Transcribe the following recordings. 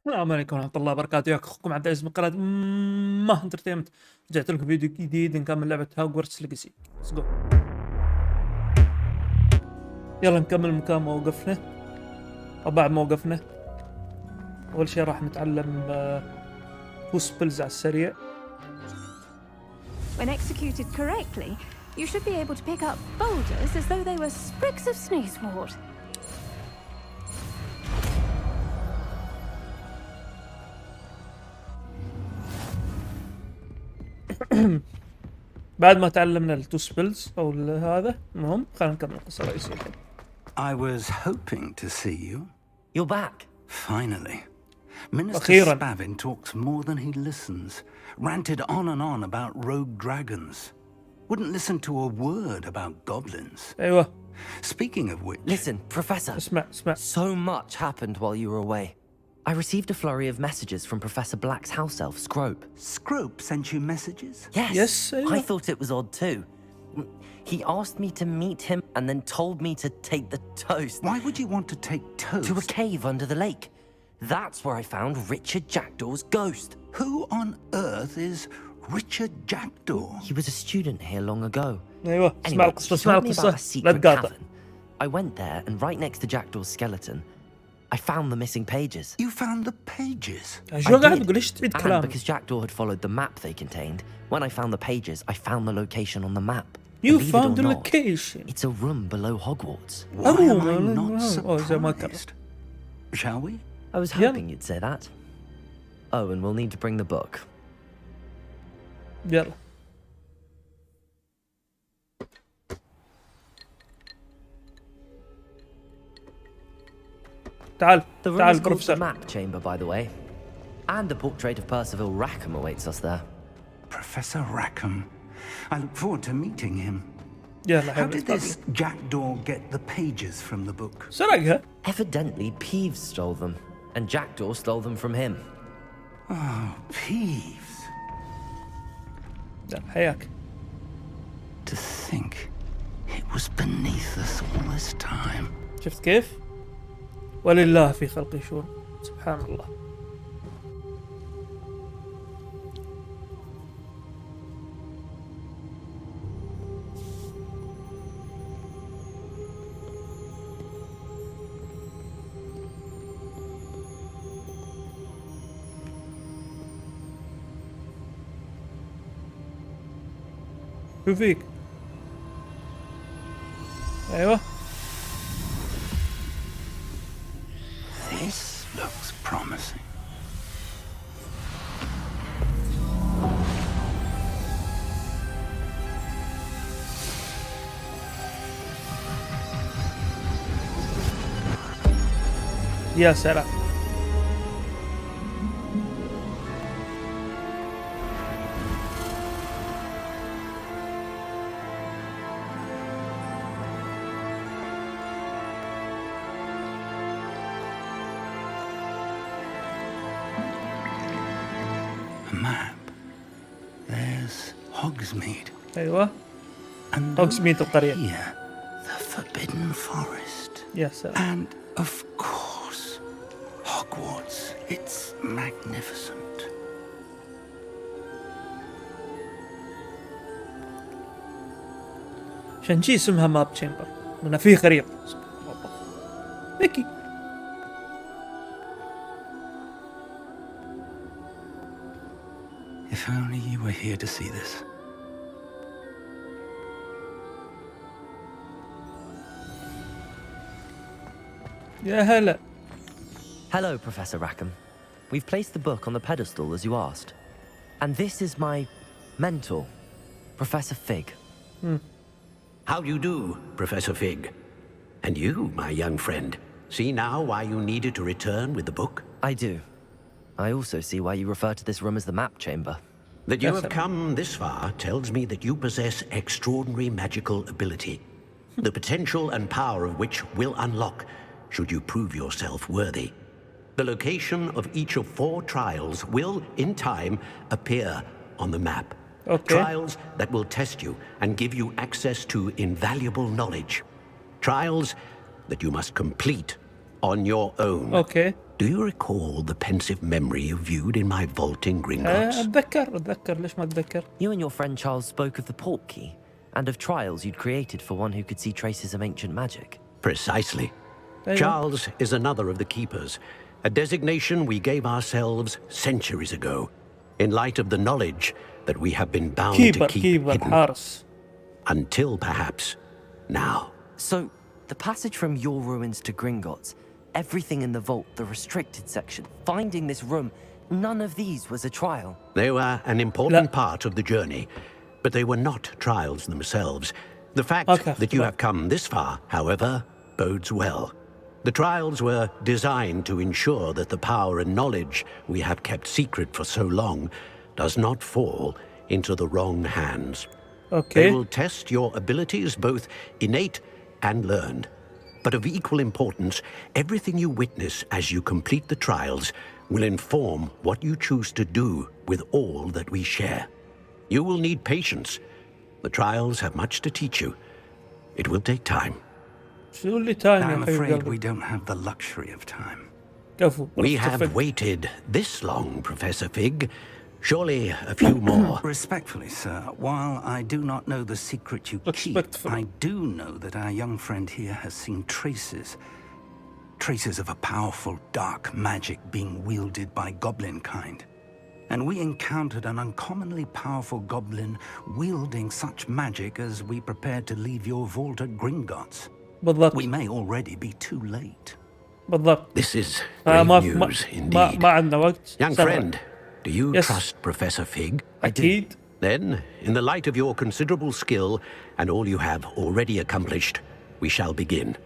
السلام عليكم ورحمة الله وبركاته، ياك اخوكم عبد العزيز من قناة امه انترتينمنت. رجعت لكم فيديو جديد نكمل لعبة هوجورتس ليجسي. ليتس جو. يلا نكمل مكان ما وقفنا او بعد ما وقفنا. اول شيء راح نتعلم تو سبيلز على السريع. When executed correctly, you should be able to pick up boulders as though they were sprigs of sneezewort. بعد ما تعلمنا التو سبيلز او هذا المهم خلينا نكمل القصة الرئيسية. I was hoping to see you. You're back. Finally. Minister أخيراً. Spavin talks more than he listens. Ranted on and on about rogue dragons. Wouldn't listen to a word about goblins. ايوه Speaking of which... Listen, Professor. اسمع. So much happened while you were away. I received a flurry of messages from Professor Black's house elf, Scrope. Scrope sent you messages? Yes. أيوة. I thought it was odd too. He asked me to meet him and then told me to take the toast Why would you want to take toast? to a cave under the lake. That's where I found Richard Jackdaw's ghost. Who on earth is Richard Jackdaw? He was a student here long ago. ايوه اسمع Anyway, القصة he اسمع told me about a القصة لا secret تقاطع. cavern. I went there and right next to Jackdaw's skeleton, I found the missing pages. You found the pages? شو I قاعد did. تقول ليش تعيد And كلام؟ because Jackdaw had followed the map they contained, when I found the pages, I found the location on the map. You Believe it found or the not, location. It's a room below Hogwarts. Why am I no, not no. زي ما كان. surprised? Shall we? I was hoping you'd say that. Oh, and we'll need to bring the book. يلا تعال The room تعال is called the بروفيسور. map chamber, by the way. And a portrait of Percival Rackham awaits us there. Professor Rackham. I look forward to meeting him. يلا How حبيبي did this Jackdaw get the pages from the book? سرقها. Evidently, Peeves stole them, and Jackdaw stole them from him. Oh, Peeves. يلا حياك. To think it was beneath us all this time. شفت كيف؟ ولله في خلقه شؤون. سبحان الله. شو فيك؟ ايوه This looks promising. يا سلام. A map. There's Hogsmeade. ايوه And Hogsmeade over القرية. here, the Forbidden Forest. يا سلام. And of course, Hogwarts. It's magnificent. عشان شي اسمها ماب تشامبر لأن فيه خريطة. ميكي. If only you were here to see this. يا هلا. Hello, Professor Rackham. We've placed the book on the pedestal as you asked. And this is my mentor, Professor Fig. How do you do, Professor Fig? And you, my young friend, see now why you needed to return with the book? I do. I also see why you refer to this room as the map chamber. That you Yes, have sir. come this far tells me that you possess extraordinary magical ability, the potential and power of which will unlock should you prove yourself worthy. The location of each of 4 trials will, in time, appear on the map. Okay. Trials that will test you and give you access to invaluable knowledge. Trials that you must complete on your own. اوكي Do you recall the pensive memory you viewed in my vault in Gringotts? اتذكر ليش ما اتذكر. You and your friend Charles spoke of the portkey and of trials you'd created for one who could see traces of ancient magic. Precisely. أيوة. Charles is another of the keepers, a designation we gave ourselves centuries ago, in light of the knowledge that we have been bound to keep كيبر hidden. حارس. Until perhaps now. So, the passage from your ruins to Gringotts, everything in the vault, the restricted section, finding this room, none of these was a trial. They were an important part of the journey, but they were not trials themselves. The fact that you have come this far, however, bodes well. The trials were designed to ensure that the power and knowledge we have kept secret for so long does not fall into the wrong hands. They will test your abilities, both innate and learned. But of equal importance, everything you witness as you complete the trials will inform what you choose to do with all that we share. You will need patience. The trials have much to teach you. It will take time. I'm afraid we don't have the luxury of time. We have waited this long, Professor Fig. Surely a few more. Respectfully, sir, while I do not know the secret you keep, I do know that our young friend here has seen traces of a powerful dark magic being wielded by goblin kind. And we encountered an uncommonly powerful goblin wielding such magic as we prepared to leave your vault at Gringotts. We may already be too late. This is great news indeed. Young friend, do you trust Professor Fig? I do. Then, in the light of your considerable skill and all you have already accomplished, we shall begin.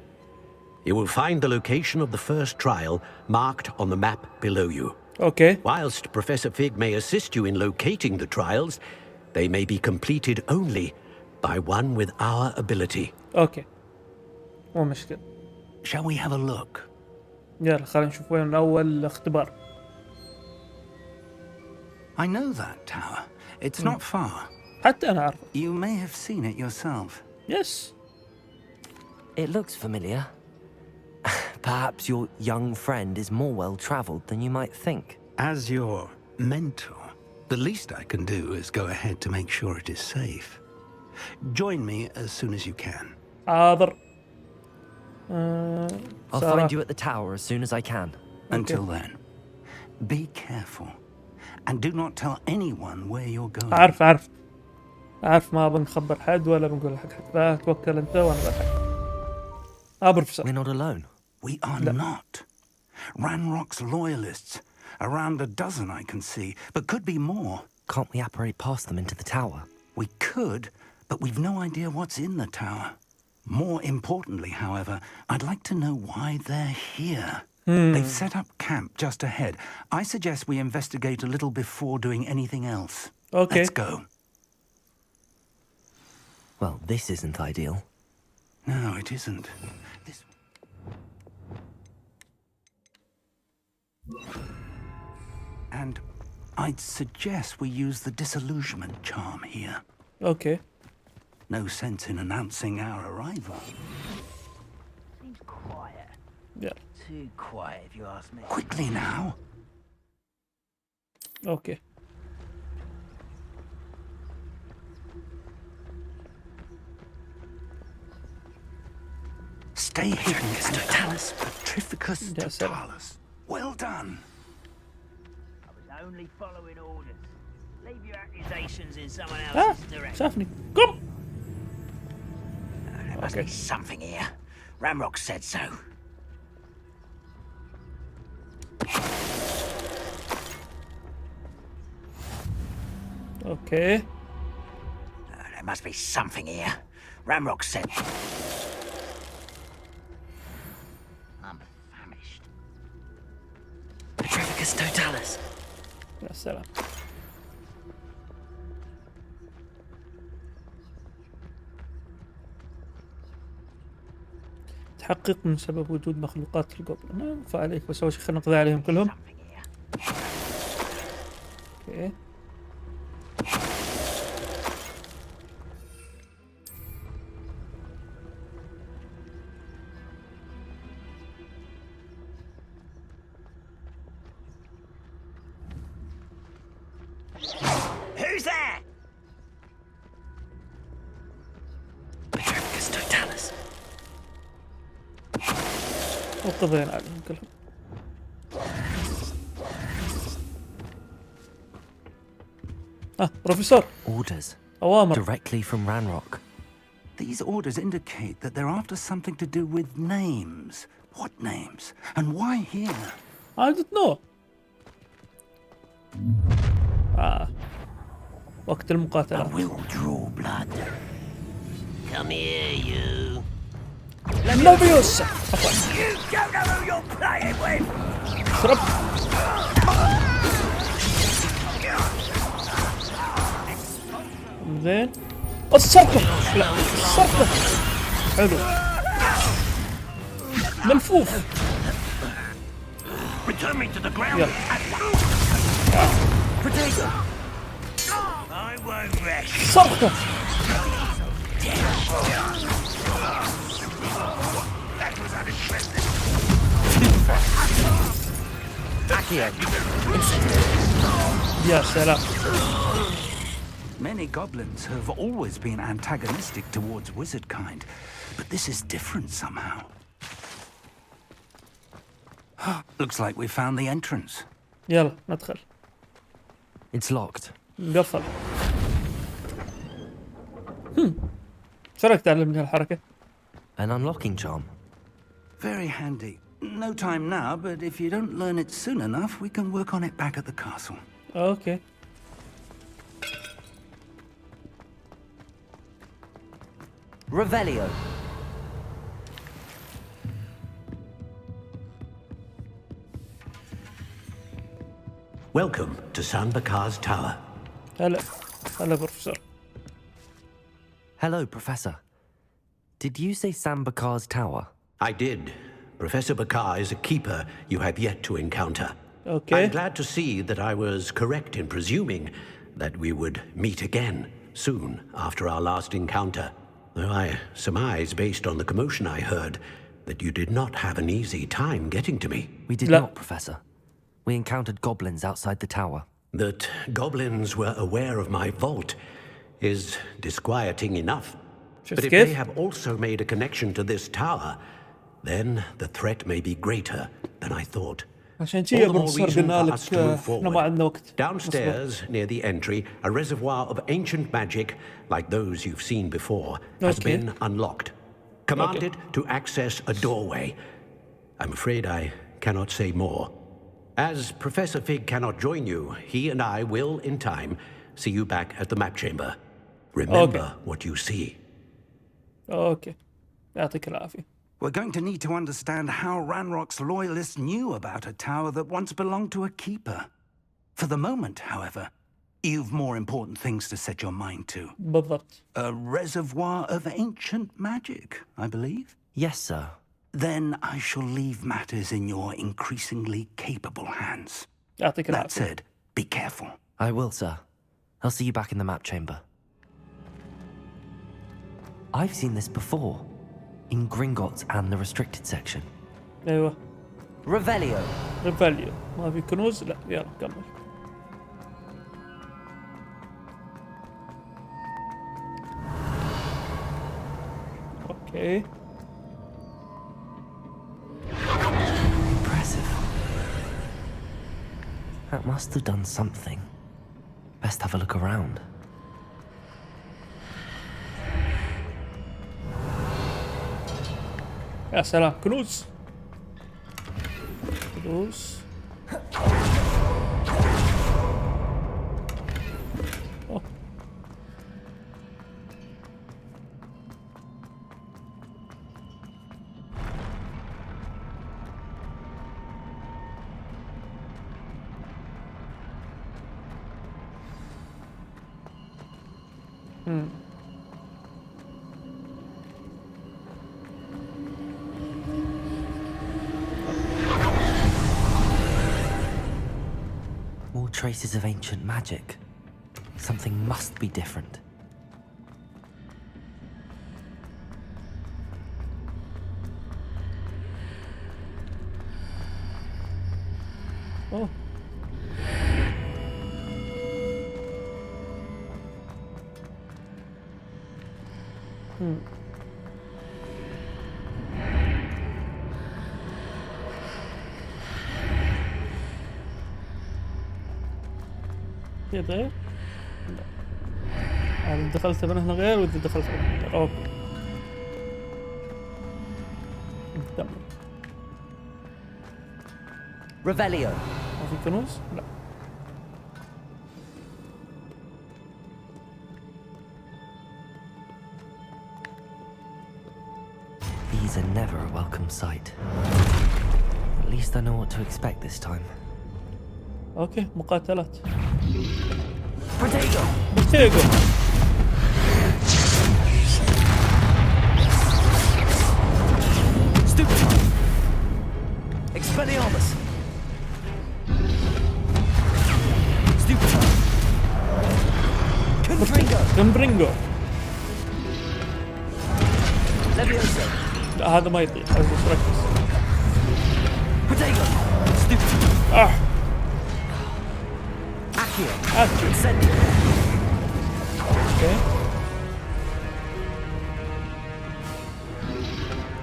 You will find the location of the first trial marked on the map below you. Whilst Professor Fig may assist you in locating the trials, they may be completed only by one with our ability. مو مشكلة. Shall we have a look? يلا خلينا نشوف وين أول اختبار. I know that tower. It's not far. حتى أنا أعرف. You may have seen it yourself. Yes. It looks familiar. Perhaps your young friend is more well-traveled than you might think. As your mentor, the least I can do is go ahead to make sure it is safe. Join me as soon as you can. حاضر. I'll find you at the tower as soon as I can. Until then, be careful. And do not tell anyone where you're going. عارف ما بنخبر حد ولا بنقول لحد لا توكل أنت وأنا بروفيسور. We're not alone. We are not. Ranrock's loyalists. Around a dozen I can see, but could be more. Can't we apparate past them into the tower? We could, but we've no idea what's in the tower. More importantly, however, I'd like to know why they're here. They've set up camp just ahead. I suggest we investigate a little before doing anything else. Let's go. Well, this isn't ideal. No, it isn't. This... And I'd suggest we use the disillusionment charm here. No sense in announcing our arrival. Seems quiet. Yeah. Too quiet, if you ask me. Quickly now. Stay hidden, Totalis, Petrificus Totalis. Well done. I was only following orders. Leave your accusations in someone else's direction. شافني. قم. There must be something here. Ramrock said so. There must be something here. Ramrock said. I'm famished. Petrificus Totalis. يا سلام. تحقق من سبب وجود مخلوقات الجوبلin. فعليك بسوي شيء خلينا نقضي عليهم كلهم. وقضينا عليهم كلهم. بروفيسور. Orders أوامر. directly from Ranrock. These orders indicate that they're after something to do with names. What names? And why here? I don't know. وقت المقاتلة. I will draw blood. Come here, you. لوبيوس. You don't know who you're playing with! شرب. زين. الصرخة. لا الصرخة. حلو. ملفوف. Return me to the ground. يلا. I won't rest. صرخة. يا سلام. Many goblins have always been antagonistic towards wizard kind, but this is different somehow. Looks like we found the entrance. يلا ندخل. It's locked. قفل. شو رايك تعلمني هالحركة؟ An unlocking charm. Very handy. No time now, but if you don't learn it soon enough, we can work on it back at the castle. اوكي. Revelio. Welcome to San Bakar's tower. هلا. هلا بروفيسور. Hello, Professor. Did you say Sambakar's tower? I did. Professor Bakar is a keeper you have yet to encounter. اوكي. I'm glad to see that I was correct in presuming that we would meet again soon after our last encounter. Though I surmise, based on the commotion I heard, that you did not have an easy time getting to me. We did لا. not, Professor. We encountered goblins outside the tower. That goblins were aware of my vault is disquieting enough. But if they have also made a connection to this tower, then the threat may be greater than I thought. عشان All شي يا the more بروفيسور reason قلنا for لك us to move احنا ما عندنا forward. وقت. Downstairs, near the entry, a reservoir of ancient magic, like those you've seen before, has Okay. been unlocked. Commanded to access a doorway. I'm afraid I cannot say more. As Professor Fig cannot join you, he and I will, in time, see you back at the map chamber. Remember what you see. اوكي. يعطيك العافية. We're going to need to understand how Ranrock's loyalists knew about a tower that once belonged to a keeper. For the moment, however, you've more important things to set your mind to. بالضبط. A reservoir of ancient magic, I believe. Yes, sir. Then I shall leave matters in your increasingly capable hands. يعطيك That العافية. said, be careful. I will, sir. I'll see you back in the map chamber. I've seen this before. In Gringotts and the restricted section. ايوه. Revelio. ريفاليو. ما في كنوز؟ لا يلا كمل. اوكي. Impressive. That must have done something. Best have a look around. يا سلام كنوز. كنوز. أوه. More traces of ancient magic. Something must be different. اوه. كذا غير؟ لا. إذا دخلت من هنا غير وإذا دخلت من هنا غير. أوكي. نكمل. Revelio. ما في كنوز؟ لا. These are never a welcome sight. At least I know what to expect this time. اوكي مقاتلات. Protego. بوتيجو. Stupid. Expelliarmus. Stupid. Confringo. كمبرينجو. Levioso. لا هذا ما يطيح، بس ركز. Protego. Stupid. Accio. اكيد. Incendio. اوكي.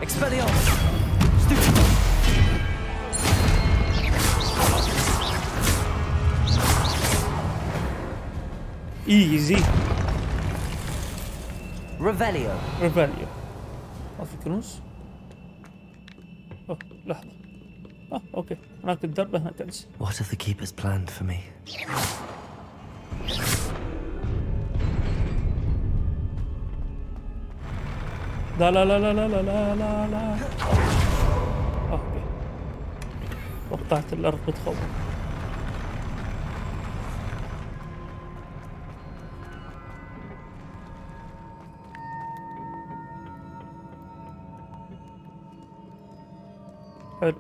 Expelliarmus. Stupid. ايزي. Revelio. ريفاليو. ما في كنوز؟ اوه لحظة. اوكي هناك الدرب هنا كنز. What have the keepers planned for me? لا لا لا لا لا لا لا لا لا. اوكي. وقعت الارض بتخوف. حلو.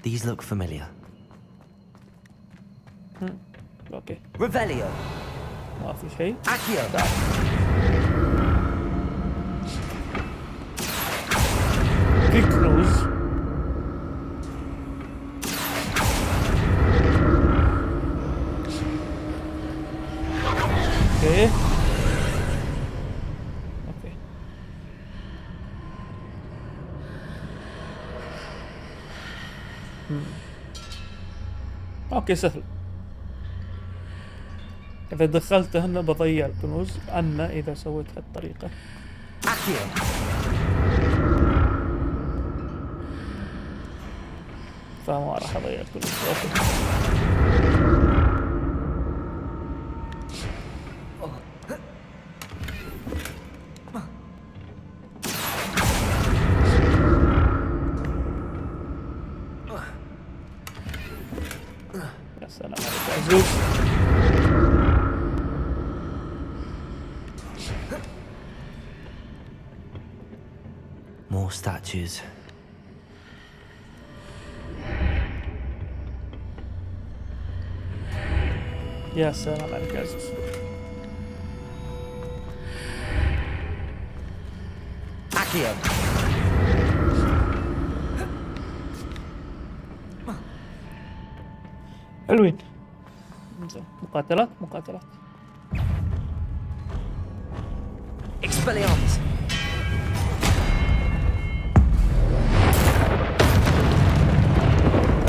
These look familiar. اوكي Revelio. ما في شيء. Accio. في كنوز. اوكي. اوكي. اوكي سهل. اذا دخلت هنا بضيع الكنوز، اما اذا سويت هالطريقة Accio. فما راح اضيع الكنوز. اوكي. يا سلام عليك يا عزوز. More statues. يا سلام عليك يا عزوز. Accio. حلوين. زين مقاتلات مقاتلات. Expelliarmus.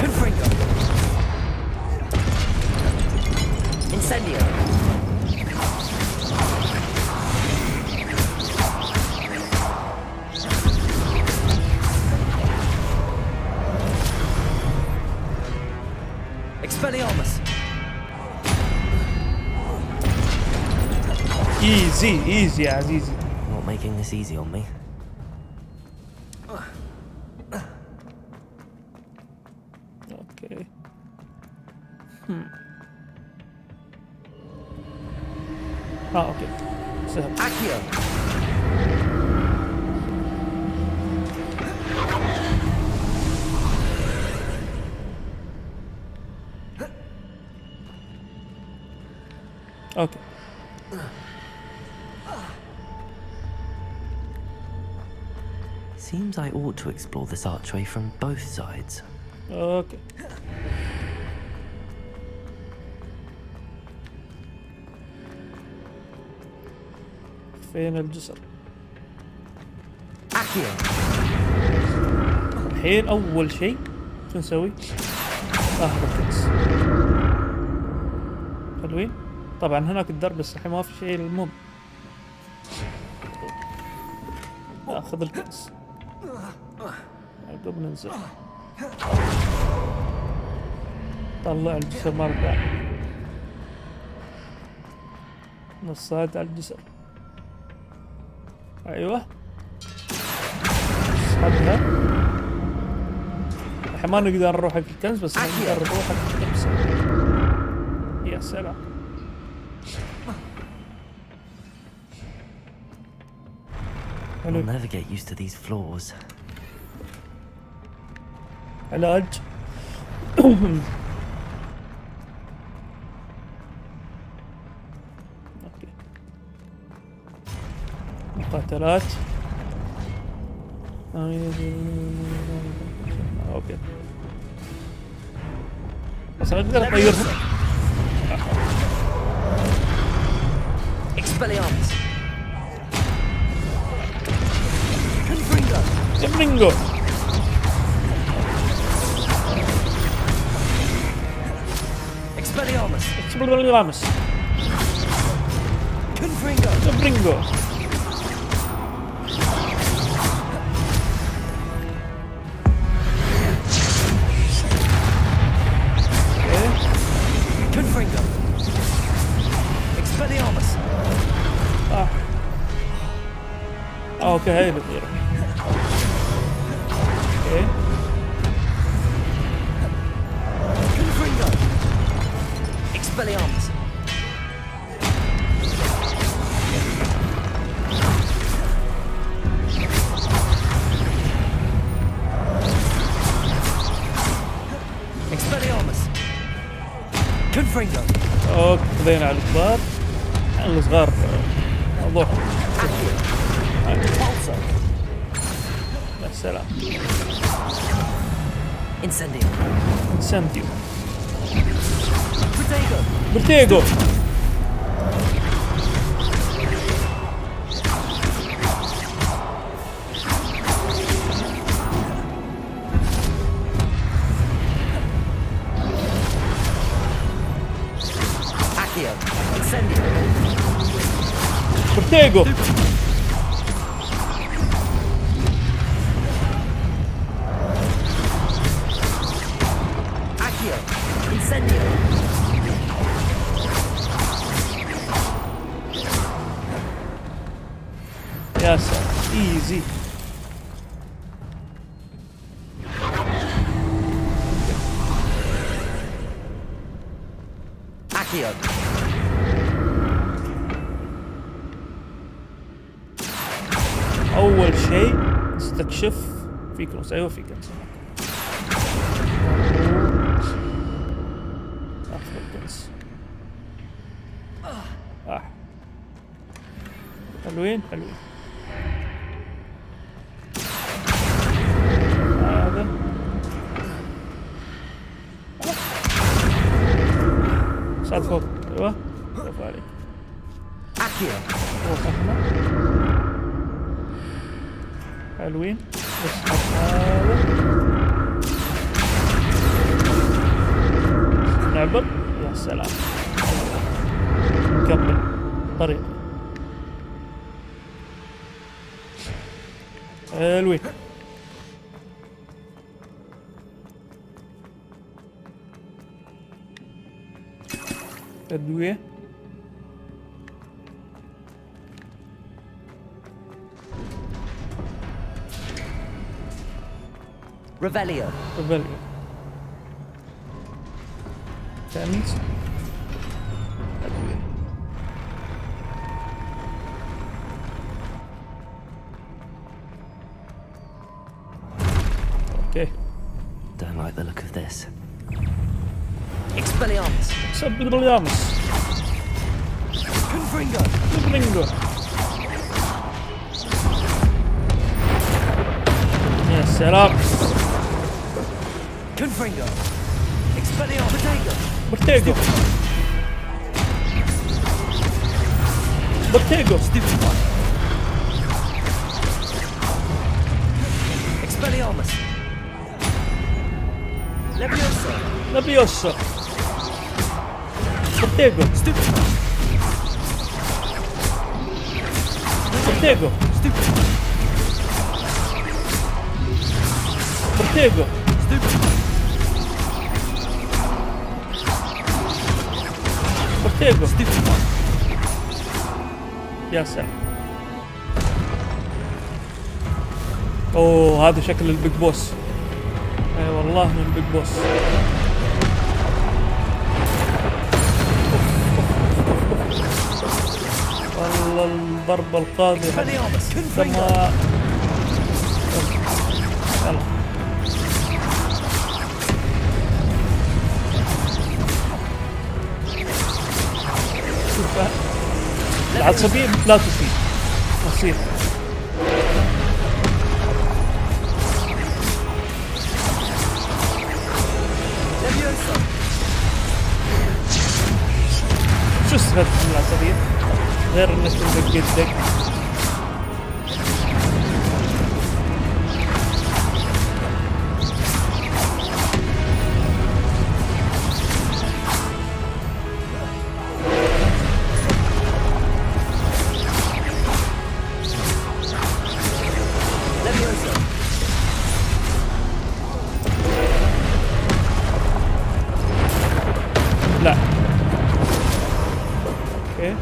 Confringo. Incendio. Expelliarmus. ايزي ايزي يا عزيزي. Not making this easy on me. اوكي. اوكي سهل. Accio. اوكي. Seems I ought to explore this archway from both sides. اوكي. فين الجسر؟ Accio. الحين اول شيء شو نسوي؟ هذا الكنز. حلوين. طبعا هناك الدرب بس الحين ما في شيء المهم. اخذ الكأس قبل ننزل. طلع الجسر مرة ثانية. نصات على الجسر. ايوه اسحبها. الحين ما نقدر نروح حق الكنز بس نقدر نروح حق الكنز. يا سلام. I'll never get used to these floors. علاج. مقاتلات. اوكي بس اقدر اغيرهم. Expelliarmus. Confringo. Expelliarmus. Expelliarmus. Confringo. Confringo. Confringo. Expelliarmus. اوكي هاي بتغير. اوكي Confringo. Expelliarmus. Expelliarmus. Confringo. اوكي خذينا على الكبار. الصغار موضوع. يا سلام. Incendio. انسنتيو. Protego. برتيجو. Accio. Incendio. برتيجو. Accio. Incendio. يا سلام ايزي. Accio. اول شيء استكشف في كنوز. ايوه في كنز. اخذ الكنز. حلوين حلوين. هذا صعد فوق. ايوه برافو عليك. Accio. فوق احنا. حلوين. اسحب هذا. نعبر. يا سلام. نكمل طريق. حلوين. أدوية. Revelio. قبل كنز. أدوية. اوكي. Don't like the look of this. Expelliarmus. سب البليامس. Confringo. برينجو. يا سلام. Confringo. Expelliarmus. Protego. برتيجو. برتيجو. Stupid one. Expelliarmus. Levioso. لبيوسا. بورتيغو بورتيغو بورتيغو بورتيغو. يا سلام. اوه هذا شكل البيج بوس. اي والله من البيج بوس. والله الضربة القاضية كما يلا. شوف العصبية لا تفيد نصيحة. شو استفدت من العصبية غير انك تدق الدق؟ لا اوكي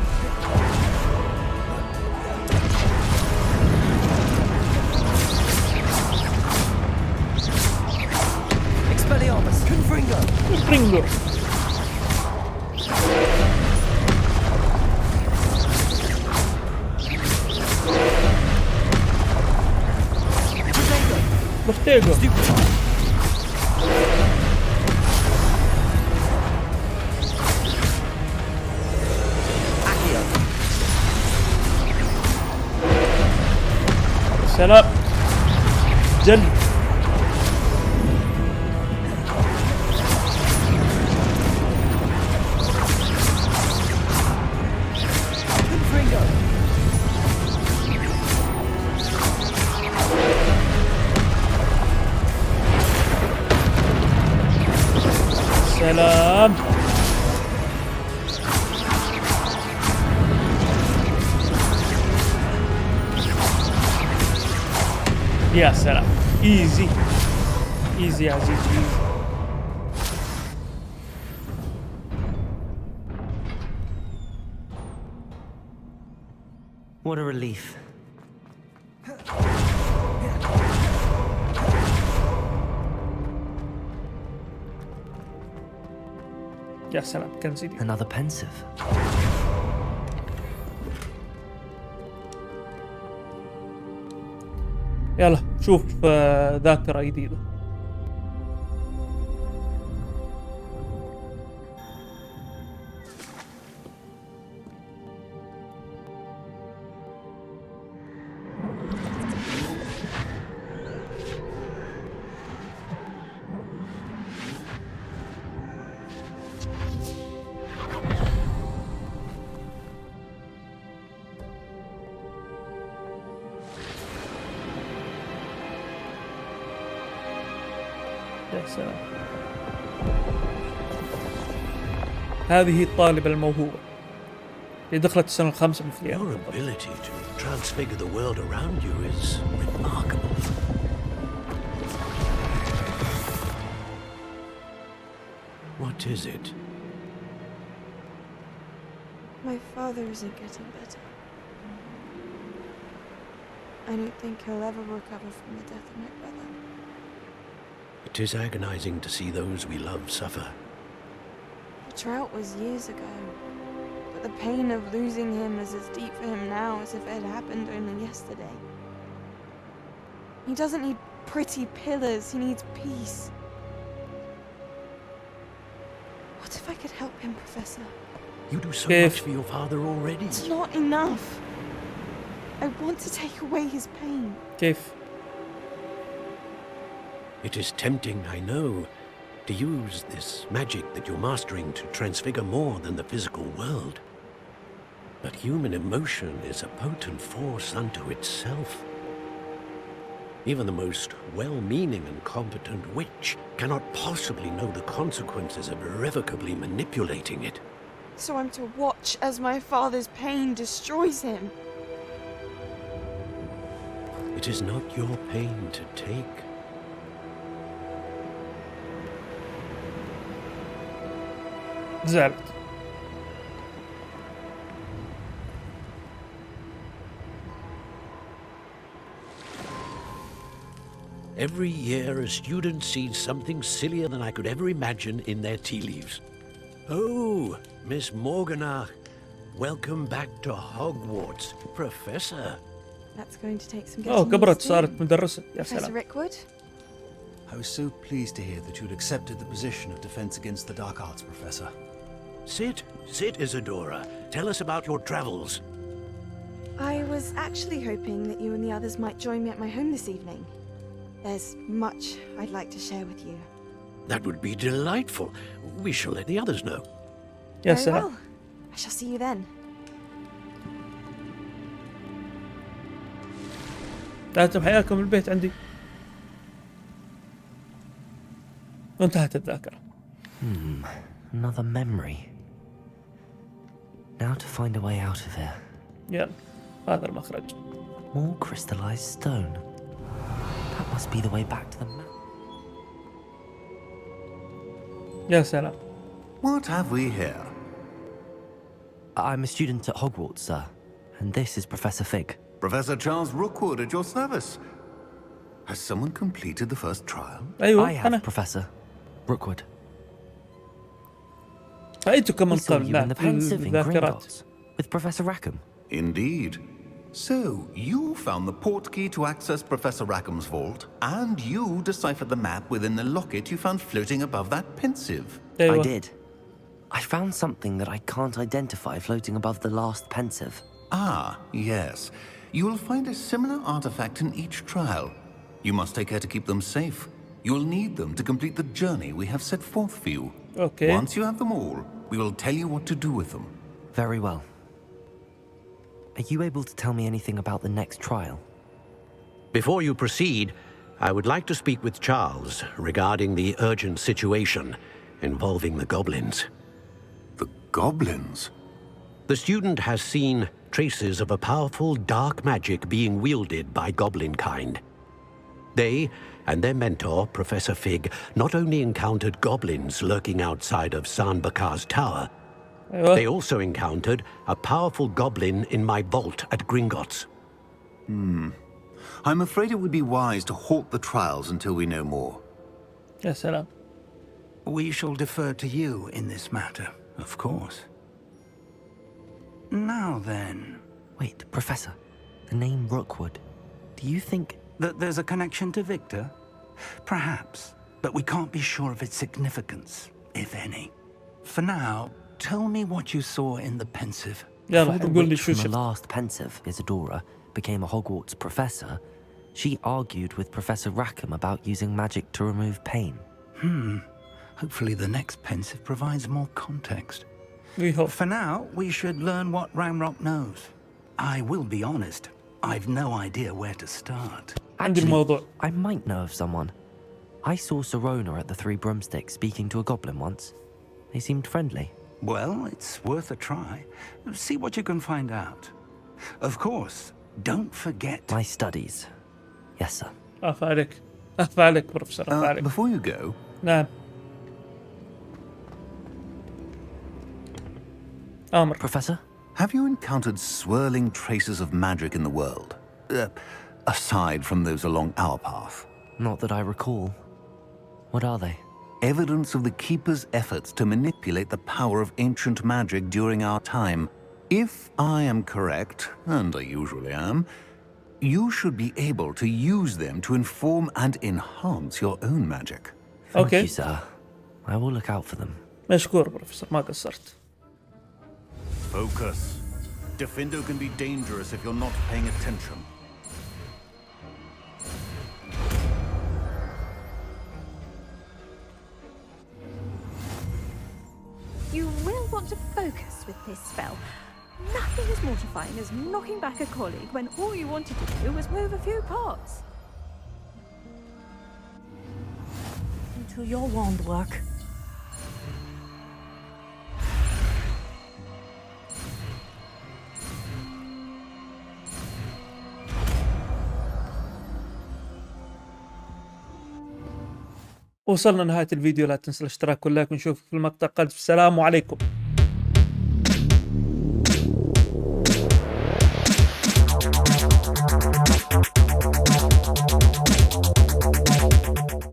Confringo. Bortego. سلام. جل. سلام. يا سلام. ايزي ايزي يا عزيزي ايزي. What a relief. يا سلام كان سيدي. Another pensive. يلا شوف ذاكرة جديدة. يا سلام. هذه الطالبة الموهوبة اللي دخلت السنة الخامسة من الفليات. Your ability to transfigure the world around you is remarkable. What is it? My father isn't getting better. I don't think he'll ever recover from the death of my brother. It is agonizing to see those we love suffer. The drought was years ago, but the pain of losing him is as deep for him now as if it had happened only yesterday. He doesn't need pretty pillars, he needs peace. What if I could help him, Professor? You do so If- much for your father already. It's not enough. I want to take away his pain. كيف؟ It is tempting, I know, to use this magic that you're mastering to transfigure more than the physical world. But human emotion is a potent force unto itself. Even the most well-meaning and competent witch cannot possibly know the consequences of irrevocably manipulating it. So I'm to watch as my father's pain destroys him. It is not your pain to take. زعلت. Every year, a student sees something sillier than I could ever imagine in their tea leaves. Oh, Miss Morganach, welcome back to Hogwarts, Professor. That's going to take some اوه getting كبرت used to. صارت مدرسة. يا Professor سلام. Rickwood? I was so pleased to hear that you'd accepted the position of Defense Against the Dark Arts, Professor. Sit, Isadora. Tell us about your travels. I was actually hoping that you and the others might join me at my home this evening. There's much I'd like to share with you. That would be delightful. We shall let the others know. يا Very سلام. well. I shall see you then. أنتم حياكم البيت عندي. وانتهت الذاكرة. Another memory. Now to find a way out of here. يلا هذا المخرج. More crystallized stone. That must be the way back to the map. يا سلام. What have we here? I'm a student at Hogwarts, sir. And this is Professor Fig. Professor Charles Rookwood at your service. Has someone completed the first trial? أيوة I have, أنا. Professor Rookwood. رأيتكم من We saw قبل. you نعم in the في pensive in الذاكرات. Gringotts with Professor Rackham. Indeed. So, you found the portkey to access Professor Rackham's vault, and you deciphered the map within the locket you found floating above that pensive. أيوة. I did. I found something that I can't identify floating above the last pensive. Ah, yes. You will find a similar artifact in each trial. You must take care to keep them safe. You will need them to complete the journey we have set forth for you. Okay. Once you have them all, we will tell you what to do with them. Very well. Are you able to tell me anything about the next trial? Before you proceed, I would like to speak with Charles regarding the urgent situation involving the goblins. The goblins? The student has seen traces of a powerful dark magic being wielded by goblin kind. They and their mentor, Professor Fig, not only encountered goblins lurking outside of San Bakar's tower, أيوة. they also encountered a powerful goblin in my vault at Gringotts. I'm afraid it would be wise to halt the trials until we know more. يا سلام. We shall defer to you in this matter, of course. Now then, Wait, Professor. The name Rookwood. Do you think... that there's a connection to Victor? Perhaps, but we can't be sure of its significance, if any. For now, tell me what you saw in the pensive. يلا Before the نقول لي witch شو from the شفت. last pensive, Isadora, became a Hogwarts professor, she argued with Professor Rackham about using magic to remove pain. Hopefully the next pensive provides more context. We hope. For now, we should learn what Ramrock knows. I will be honest, I've no idea where to start. عندي الموضوع. I might know of someone. I saw Serona at the Three Broomsticks speaking to a goblin once. They seemed friendly. Well, it's worth a try. See what you can find out. Of course, don't forget... My studies. Yes, sir. أعف عليك. أعف عليك بروفيسور. أعف عليك. Before you go, نعم. آمر. Professor? have you encountered swirling traces of magic in the world? Aside from those along our path. Not that I recall. What are they? Evidence of the Keeper's efforts to manipulate the power of ancient magic during our time. If I am correct, and I usually am, you should be able to use them to inform and enhance your own magic. Thank Okay. you, sir. I will look out for them. مشكور بروفيسور ما قصرت. Focus. Defendo can be dangerous if you're not paying attention. You will want to focus with this spell. Nothing as mortifying as knocking back a colleague when all you wanted to do was move a few parts. Into your wand work. وصلنا نهاية الفيديو، لا تنسى الاشتراك واللايك، ونشوفك في المقطع القادم. السلام عليكم.